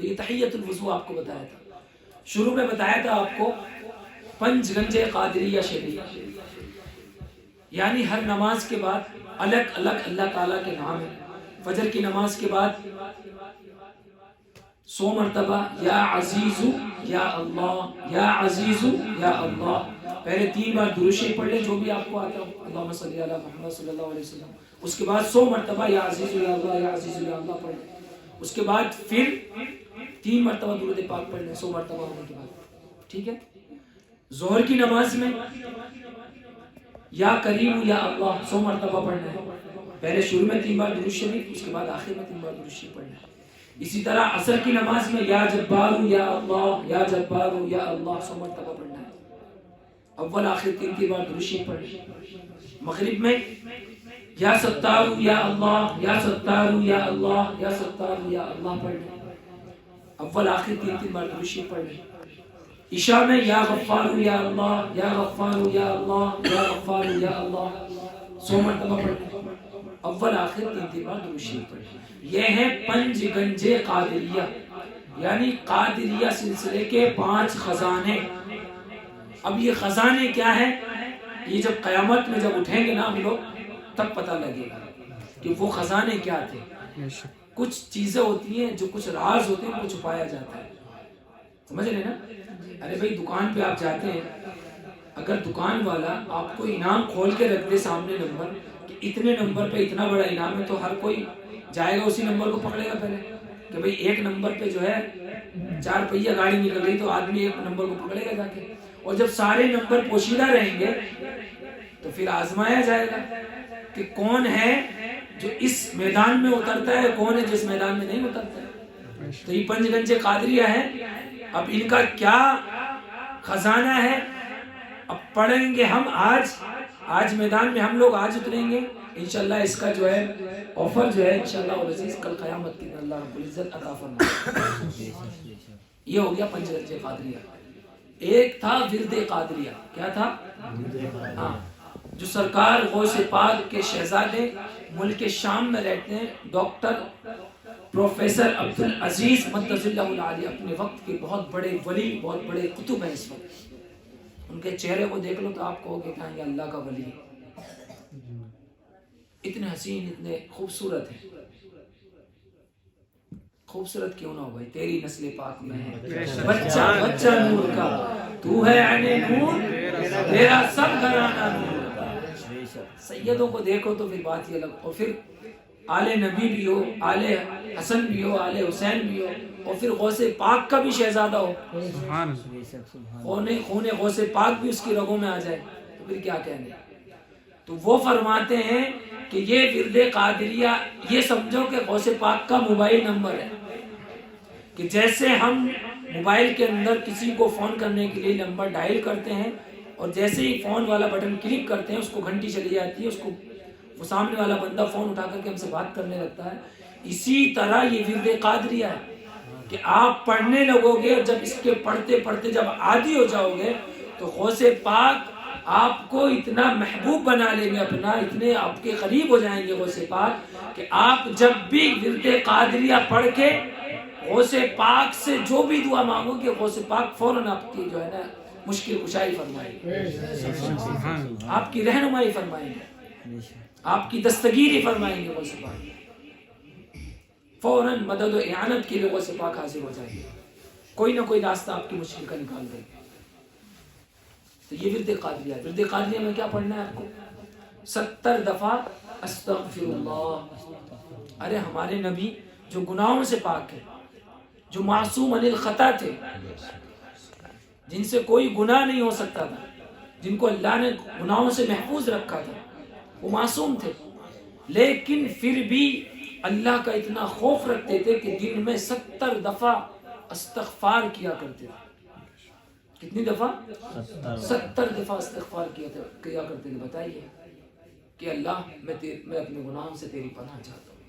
تو یہ تحیۃ الوضو آپ کو بتایا تھا. شروع میں بتایا تھا آپ کو 5 گنجے قادریہ شریف، یعنی ہر نماز کے بعد الگ الگ اللہ تعالیٰ کے نام ہے. فجر کی نماز کے بعد 100 مرتبہ یا عزیزو یا اللہ، یا عزیزو یا اللہ. پہلے 3 بار درود شریف پڑھ لیں جو بھی آپ کو آتا ہو، اللہم صلی علی محمد صلی اللہ علیہ وسلم. اس کے بعد 100 مرتبہ یا عزیزو یا اللہ، یا عزیزو یا اللہ پڑھ لیں. اس کے بعد پھر 3 مرتبہ درود پاک پڑھ لیں 100 مرتبہ ہونے کے بعد. ٹھیک ہے. ظہر کی نماز میں یا کریم یا اللہ 100 مرتبہ پڑھنا ہے. پہلے شروع میں 3 بار درود شریف، اس کے بعد آخر میں 3 بار درود شریف پڑھنا ہے. اسی طرح عصر کی نماز میں یا جبارو یا اللہ، یا جبارو یا اللہ 100 مرتبہ پڑھنا ہے. اول آخر 3 بار درود شریف پڑھنا ہے. مغرب میں یا ستارو یا اللہ، یا ستارو یا اللہ، یا ستارو یا اللہ پڑھنا ہے. اول آخر 3 بار درود شریف پڑھنا ہے. عشاء میں یا غفارو یا اللہ، یا غفارو یا اللہ، یا غفارو یا اللہ 100 مرتبہ پڑھنا ہے. اول آخر 3 بار درود شریف پڑھنا ہے. یہ ہیں 5 گنجے قادریہ، یعنی قادریہ سلسلے کے 5 خزانے. اب یہ خزانے کیا ہیں؟ یہ جب قیامت میں جب اٹھیں گے نا ہم لوگ تب پتہ لگے گا کہ وہ خزانے کیا تھے. کچھ چیزیں ہوتی ہیں جو کچھ راز ہوتے ہیں وہ چھپایا جاتا ہے. سمجھ رہے نا؟ ارے بھائی دکان پہ آپ جاتے ہیں، اگر دکان والا آپ کو انعام کھول کے رکھ دے سامنے نمبر کہ اتنے نمبر پہ اتنا بڑا انعام ہے، تو ہر کوئی جائے گا اسی نمبر کو پکڑے گا پہلے کہ بھئی 1 نمبر پہ جو ہے 4 پہیہ گاڑی نکل رہی تو آدمی 1 نمبر کو پکڑے گا جا کے. اور جب سارے نمبر پوشیدہ رہیں گے تو پھر آزمایا جائے گا کہ کون ہے جو اس میدان میں اترتا ہے، کون ہے جس میدان میں نہیں اترتا ہے. تو یہ 5 گنجے قادریہ ہیں. اب ان کا کیا خزانہ ہے اب پڑھیں گے ہم. آج میدان میں ہم لوگ آج اتریں گے انشاءاللہ. اس کا جو ہے آفر جو ہے انشاءاللہ والعزیز کل قیامت کے دن اللہ رب العزت عطا فرمائے. یہ ہو گیا 5 گنجے قادریہ. ایک تھا ورد قادریہ. کیا تھا؟ ہاں، جو سرکار غوث پاک کے شہزادے ملک شام میں رہتے ہیں، ڈاکٹر پروفیسر عبدالعزیز مدظ اللہ العالی، اپنے وقت کے بہت بڑے ولی، بہت بڑے کتب ہیں اس وقت. ان کے چہرے کو دیکھ لو تو آپ کہو گے کہ یہ اللہ کا ولی ہے. اتنے حسین، اتنے خوبصورت ہیں. خوبصورت کیوں نہ ہو بھائی، تیری نسل پاک میں ہے بچہ بچہ نور کا، تو ہے عین نور تیرا سب گھرانہ نور کا. سیدوں کو دیکھو تو پھر بات یہ الگ. اور پھر آل نبی بھی ہو، آل حسن بھی ہو، آل حسین بھی ہو، اور پھر غوث پاک کا بھی شہزادہ ہو، خون غوث پاک بھی اس کی رگوں میں آ جائے تو پھر کیا کہنے. تو وہ فرماتے ہیں کہ یہ ورد قادریہ یہ سمجھو کہ غوث پاک کا موبائل نمبر ہے، کہ جیسے ہم موبائل کے اندر کسی کو فون کرنے کے لیے نمبر ڈائل کرتے ہیں اور جیسے ہی فون والا بٹن کلک کرتے ہیں اس کو گھنٹی چلی جاتی ہے، اس کو وہ سامنے والا بندہ فون اٹھا کر کے ہم سے بات کرنے لگتا ہے. اسی طرح یہ ورد قادریہ ہے کہ آپ پڑھنے لگو گے، جب اس کے پڑھتے پڑھتے جب عادی ہو جاؤ گے تو غوث پاک آپ کو اتنا محبوب بنا لیں گے اپنا، اتنے آپ کے قریب ہو جائیں گے غوث پاک کہ آپ جب بھی ورد قادریہ پڑھ کے غوث پاک سے جو بھی دعا مانگو گے غوث پاک فوراً آپ کی جو ہے نا مشکل کشائی فرمائیں گے، آپ کی رہنمائی فرمائیں گے، آپ کی دستگیری فرمائیں گے. غوث پاک فوراً مدد و اعانت کے لیے غوث پاک حاضر ہو جائیں گے، کوئی نہ کوئی راستہ آپ کی مشکل کا نکال دیں گے. تو یہ ورد قادریہ. ورد قادریہ میں کیا پڑھنا ہے آپ کو؟ 70 دفعہ استغفر اللہ. ارے ہمارے نبی جو گناہوں سے پاک ہے، جو معصوم عن الخطا تھے، جن سے کوئی گناہ نہیں ہو سکتا تھا، جن کو اللہ نے گناہوں سے محفوظ رکھا تھا، وہ معصوم تھے، لیکن پھر بھی اللہ کا اتنا خوف رکھتے تھے کہ دن میں 70 دفعہ استغفار کیا کرتے تھے. کتنی دفعہ؟ 70 دفعہ استغفار کیا کرتے تھے. بتائیے کہ اللہ میں اپنے گناہوں سے تیری پناہ چاہتا ہوں،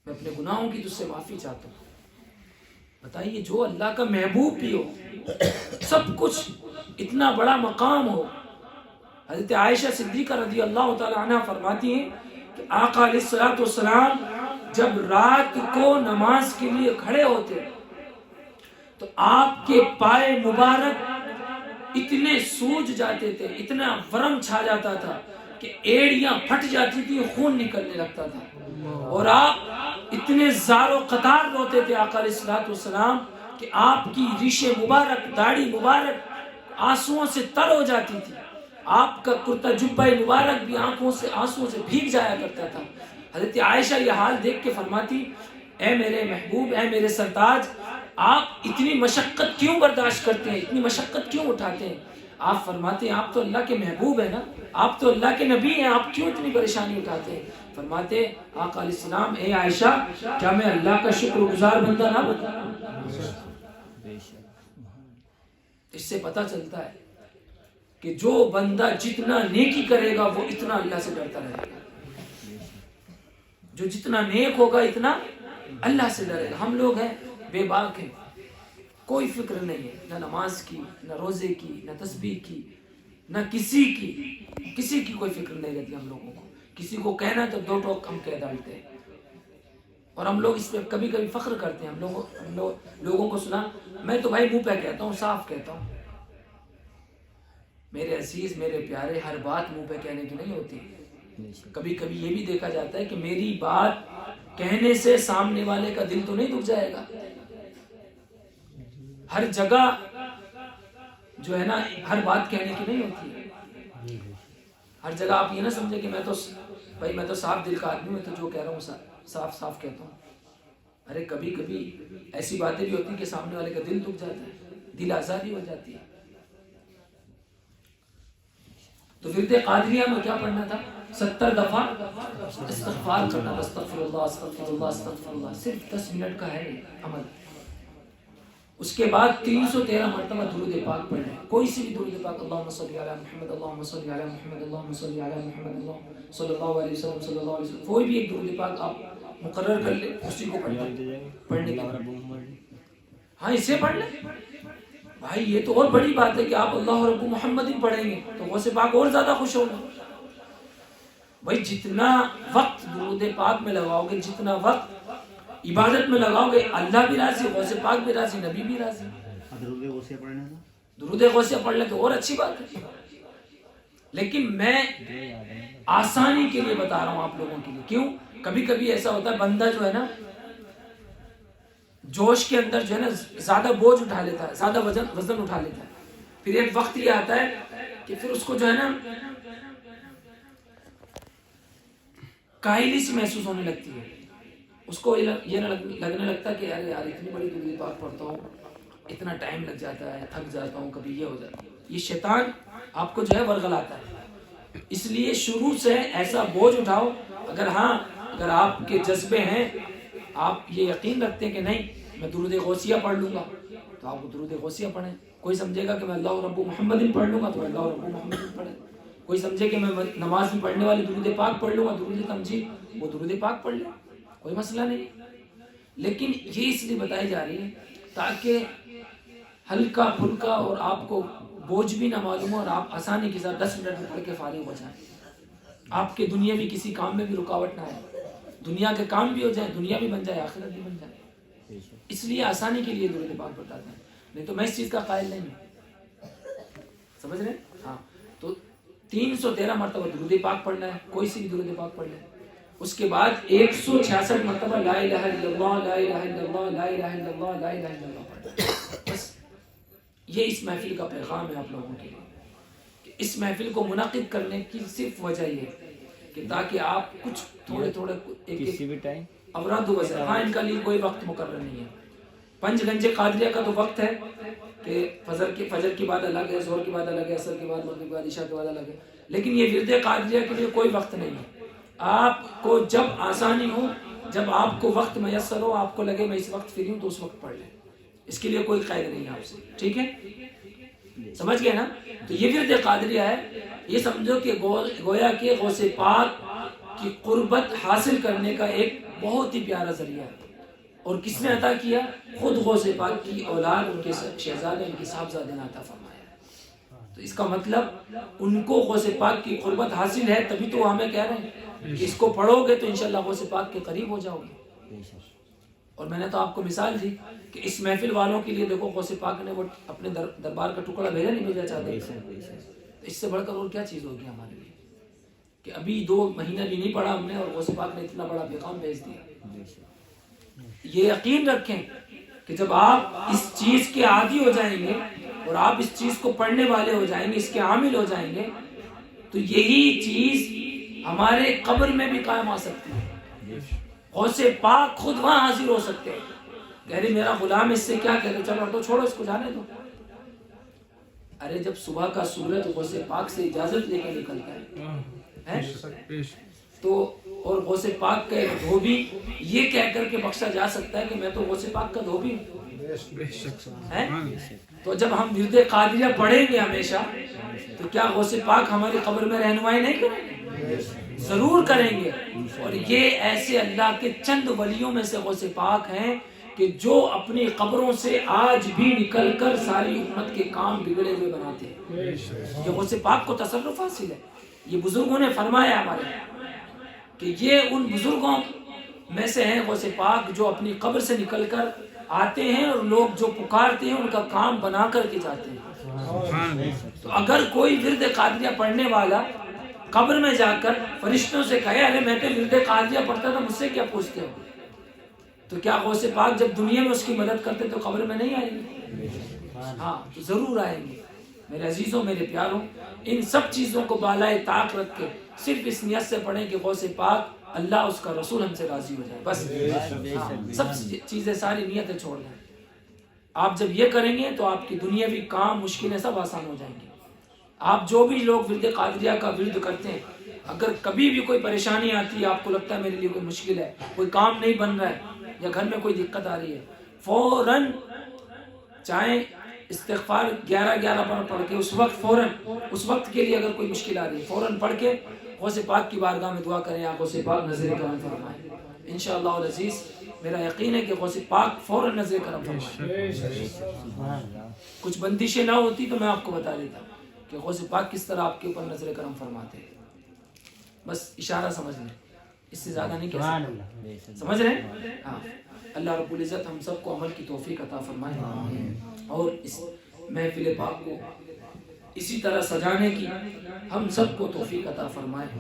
میں اپنے گناہوں کی تجھ سے معافی چاہتا ہوں. بتائیے جو اللہ کا محبوب بھی ہو، سب کچھ اتنا بڑا مقام ہو. حضرت عائشہ صدیقہ رضی اللہ تعالی عنہ فرماتی ہیں کہ آقا علیہ الصلوۃ والسلام جب رات کو نماز کے لیے کھڑے ہوتے تو آپ کے پائے مبارک اتنے سوج جاتے تھے، اتنا ورم چھا جاتا تھا کہ ایڑیاں پھٹ جاتی تھی، خون نکلنے لگتا تھا، اور آپ اتنے زار و قطار روتے تھے آقا علیہ الصلوۃ والسلام کہ آپ کی ریش مبارک، داڑھی مبارک آنسوؤں سے تر ہو جاتی تھی، آپ کا کرتا جبہ مبارک بھی آنسوؤں سے بھیگ جایا کرتا تھا۔ حضرت عائشہ یہ حال دیکھ کے فرماتی، اے میرے محبوب، اے میرے سرتاج، آپ اتنی مشقت کیوں برداشت کرتے ہیں، اتنی مشقت کیوں اٹھاتے ہیں؟ آپ فرماتے ہیں آپ تو اللہ کے محبوب ہیں نا، آپ تو اللہ کے نبی ہیں، آپ کیوں اتنی پریشانی اٹھاتے ہیں؟ فرماتے آقا علیہ السلام، اے عائشہ، کیا میں اللہ کا شکر گزار بندہ نہ بنوں؟ اس سے پتہ چلتا ہے کہ جو بندہ جتنا نیکی کرے گا وہ اتنا اللہ سے ڈرتا رہے گا، جو جتنا نیک ہوگا اتنا اللہ سے ڈرے گا۔ ہم لوگ ہیں بے باک ہیں، کوئی فکر نہیں ہے، نہ نماز کی، نہ روزے کی، نہ تسبیح کی، نہ کسی کی کوئی فکر نہیں رہتی ہم لوگوں کو۔ کسی کو کہنا تو دو ٹوک ہم کہہ ڈالتے ہیں، اور ہم لوگ اس پہ کبھی کبھی فخر کرتے ہیں۔ ہم لوگوں کو سنا، میں تو بھائی منہ پہ کہتا ہوں، صاف کہتا ہوں۔ میرے عزیز، میرے پیارے، ہر بات منہ پہ کہنے کی نہیں ہوتی۔ کبھی کبھی یہ بھی دیکھا جاتا ہے کہ میری بات کہنے سے سامنے والے کا دل تو نہیں دکھ جائے گا۔ ہر جگہ جو ہے نا، ہر بات کہنے کی نہیں ہوتی ہے۔ ہر جگہ آپ یہ نہ سمجھے کہ میں تو صاف دل کا آدمی ہوں، میں تو جو کہہ رہا ہوں صاف کہتا ہوں۔ ارے کبھی کبھی ایسی باتیں بھی ہوتی ہیں کہ سامنے والے کا دل دکھ جاتا ہے، دل آزاری ہو جاتی ہے۔ تو ورد قادریہ میں کیا پڑھنا تھا؟ 70 دفعہ استغفار کرنا، استغفر اللہ استغفر اللہ استغفر اللہ، صرف 10 منٹ کا ہے عمل۔ اس کے بعد 313 مرتبہ درود پاک پڑھنا ہے، کوئی سی بھی درود پاک، اللہم صلی علی محمد، اللہم صلی علی محمد، اللہم صلی علی محمد، اللہ صلی اللہ علیہ وسلم، صلی اللہ علیہ وسلم، کوئی بھی ایک درود پاک آپ مقرر کر لیں، اسی کو پڑھنے کے ہاں اسے پڑھ لیں۔ بھائی یہ تو اور بڑی بات ہے کہ آپ اللہ رب محمد ہی پڑھیں گے تو غوث پاک اور زیادہ خوش ہوگا۔ بھائی جتنا وقت درود پاک میں لگاؤ گے، جتنا وقت عبادت میں لگاؤ گے، اللہ بھی راضی، غوث پاک بھی راضی، نبی بھی راضی۔ درود غوثیہ پڑھ لیں تو اور اچھی بات ہے، لیکن میں آسانی کے لیے بتا رہا ہوں آپ لوگوں کے لیے۔ کیوں؟ کبھی کبھی ایسا ہوتا ہے بندہ جو ہے نا جوش کے اندر جو ہے نا زیادہ بوجھ اٹھا لیتا ہے، زیادہ وزن اٹھا لیتا ہے، پھر ایک وقت یہ آتا ہے کہ پھر اس کو جو ہے نا کاہلی سی محسوس ہونے لگتی ہے، اس کو یہ لگنے لگتا ہے کہ ارے یار اتنی بڑی درود پاک پڑھتا ہوں، اتنا ٹائم لگ جاتا ہے، تھک جاتا ہوں، کبھی یہ ہو جاتا ہے۔ یہ شیطان آپ کو جو ہے ورغلاتا ہے، اس لیے شروع سے ایسا بوجھ اٹھاؤ۔ اگر آپ کے جذبے ہیں، آپ یہ یقین رکھتے ہیں کہ نہیں میں درود غوثیہ پڑھ لوں گا، تو آپ درود غوثیہ پڑھیں۔ کوئی سمجھے گا کہ میں اللہ رب محمد پڑھ لوں گا تو اللہ رب محمد پڑھیں۔ کوئی سمجھے کہ میں نماز میں پڑھنے والی درود پاک پڑھ لوں گا، درود تمجید، وہ درود پاک پڑھ لیں، کوئی مسئلہ نہیں۔ لیکن یہ اس لیے بتائی جا رہی ہے تاکہ ہلکا پھلکا اور آپ کو بوجھ بھی نہ معلوم ہو، اور آپ آسانی کے ساتھ 10 منٹ میں پڑھ کے فارغ ہو جائیں، آپ کے دنیاوی کسی کام میں بھی رکاوٹ نہ آئے، دنیا کے کام بھی ہو جائے، دنیا بھی بن جائے، آخرت بھی بن جائے۔ اس لیے آسانی کے لیے درود پاک بتاتے ہیں، نہیں تو میں اس چیز کا قائل نہیں ہوں، سمجھ رہے ہیں؟ ہاں، تو 313 مرتبہ درود پاک پڑھنا ہے، کوئی سی بھی درود پاک پڑھ لیں۔ اس کے بعد 166 مرتبہ لا الہ الا اللہ لا الہ الا اللہ لا الہ الا اللہ لا الہ الا اللہ پڑھنا ہے۔ بس یہ اس محفل کا پیغام ہے آپ لوگوں کے لیے، کہ اس محفل کو منعقد کرنے کی صرف وجہ یہ ہے کہ تاکہ آپ کچھ تھوڑے کسی بھی ٹائم اوراد وزر، ہاں ان کا لیے کوئی وقت مقرر نہیں ہے۔ 5 گنج قادریہ کا تو وقت ہے کہ فجر کی بعد الگ ہے، ظہر کی بعد الگ ہے، عصر کے بعد، مغرب کے بعد، عشاء کے بعد الگ ہے، لیکن یہ ورد قادریہ کے لیے کوئی وقت نہیں ہے۔ آپ کو جب آسانی ہو، جب آپ کو وقت میسر ہو، آپ کو لگے میں اس وقت فری ہوں تو اس وقت پڑھ لیں، اس کے لیے کوئی قید نہیں ہے آپ سے، ٹھیک ہے؟ سمجھ گئے نا؟ تو یہ ورد قادریہ ہے، یہ سمجھو کہ گویا کہ غوث پاک کی قربت حاصل کرنے کا ایک بہت ہی پیارا ذریعہ ہے، اور کس نے عطا کیا؟ خود غوث پاک کی اولاد، ان کے شہزادے، ان کے صاحبزادے نے عطا فرمایا۔ تو اس کا مطلب ان کو غوث پاک کی قربت حاصل ہے، تبھی تو ہمیں کہہ رہے ہیں کہ اس کو پڑھو گے تو انشاءاللہ غوث پاک کے قریب ہو جاؤ گے۔ اور میں نے تو آپ کو مثال دی کہ اس محفل والوں کے لیے دیکھو غوث پاک نے وہ اپنے دربار کا ٹکڑا بھیجا نہیں بھیجا چاہتے. اس سے بڑھ کر اور کیا چیز ہوگی ہمارے لیے کہ ابھی 2 مہینہ بھی نہیں پڑا ہم نے اور غوث پاک نے اتنا بڑا پیغام بھیج دیا. یہ یقین رکھیں کہ جب آپ اس چیز کے عادی ہو جائیں گے اور آپ اس چیز کو پڑھنے والے ہو جائیں گے, اس کے عامل ہو جائیں گے, تو یہی چیز ہمارے قبر میں بھی قائم آ سکتی ہے. غوث پاک خود وہاں حاضر ہو سکتے ہیں. کہہ رہے میرا غلام اس سے کیا کہتے, چلو تو چھوڑو اس کو جانے دو. ارے جب صبح کا سورج غوث پاک سے اجازت لے کے نکلتا ہے تو اور غوث پاک کا ایک دھوبی یہ کہہ کر کے بخشا جا سکتا ہے کہ میں تو غوث پاک کا دھوبی ہوں. تو جب ہم ورد قادریہ پڑھیں گے ہمیشہ تو کیا غوث پاک ہماری قبر میں رہنمائی نہیں کریں گے؟ ضرور کریں گے. اور یہ ایسے اللہ کے چند ولیوں میں سے غوث پاک ہیں کہ جو اپنی قبروں سے آج بھی نکل کر ساری امت کے کام بگڑے ہوئے بناتے ہیں. یہ غوث پاک کو تصرف حاصل ہے. یہ بزرگوں نے فرمایا ہمارے کہ یہ ان بزرگوں میں سے ہیں غوث پاک جو اپنی قبر سے نکل کر آتے ہیں اور لوگ جو پکارتے ہیں ان کا کام بنا کر کے جاتے ہیں. تو اگر کوئی ورد قادریہ پڑھنے والا قبر میں جا کر فرشتوں سے کہے ارے میں تو ورد قادریہ پڑھتا تھا, مجھ سے کیا پوچھتے ہو, تو کیا غوث پاک جب دنیا میں اس کی مدد کرتے تو قبر میں نہیں آئیں گے؟ ہاں ضرور آئیں گے. میرے عزیزوں میرے پیاروں, ان سب چیزوں کو بالائے طاق رکھ کے صرف اس نیت سے پڑھیں کہ غوث پاک اللہ اس کا رسول ہم سے راضی ہو جائے. بس سب چیزیں ساری نیتیں چھوڑ دیں. آپ جب یہ کریں گے تو آپ کی دنیاوی کام مشکلیں سب آسان ہو جائیں گے. آپ جو بھی لوگ ورد قادریہ کا ورد کرتے ہیں, اگر کبھی بھی کوئی پریشانی آتی ہے, آپ کو لگتا ہے میرے لیے کوئی مشکل ہے, کوئی کام نہیں بن رہا ہے یا گھر میں کوئی دقت آ رہی ہے, فوراً چاہے استغفار 11 بار پڑھ کے اس وقت کے لیے اگر کوئی مشکل آ رہی ہے فوراً پڑھ کے غوث پاک کی بارگاہ میں دعا کریں, آپ غوث پاک نظر کرم فرمائیں. انشاءاللہ العزیز میرا یقین ہے کہ غوث پاک فوراً نظر کرم فرمائیں. کچھ بندشیں نہ ہوتی تو میں آپ کو بتا دیتا کہ غوث پاک کس طرح آپ کے اوپر نظر کرم فرماتے ہیں. بس اشارہ سمجھ لیں, اس سے زیادہ نہیں کہہ سکتے. سمجھ رہے ہیں؟ ہاں. اللہ رب العزت ہم سب کو عمل کی توفیق عطا فرمائے اور اس محفل پاک کو اسی طرح سجانے کی ہم سب کو توفیق عطا فرمائے.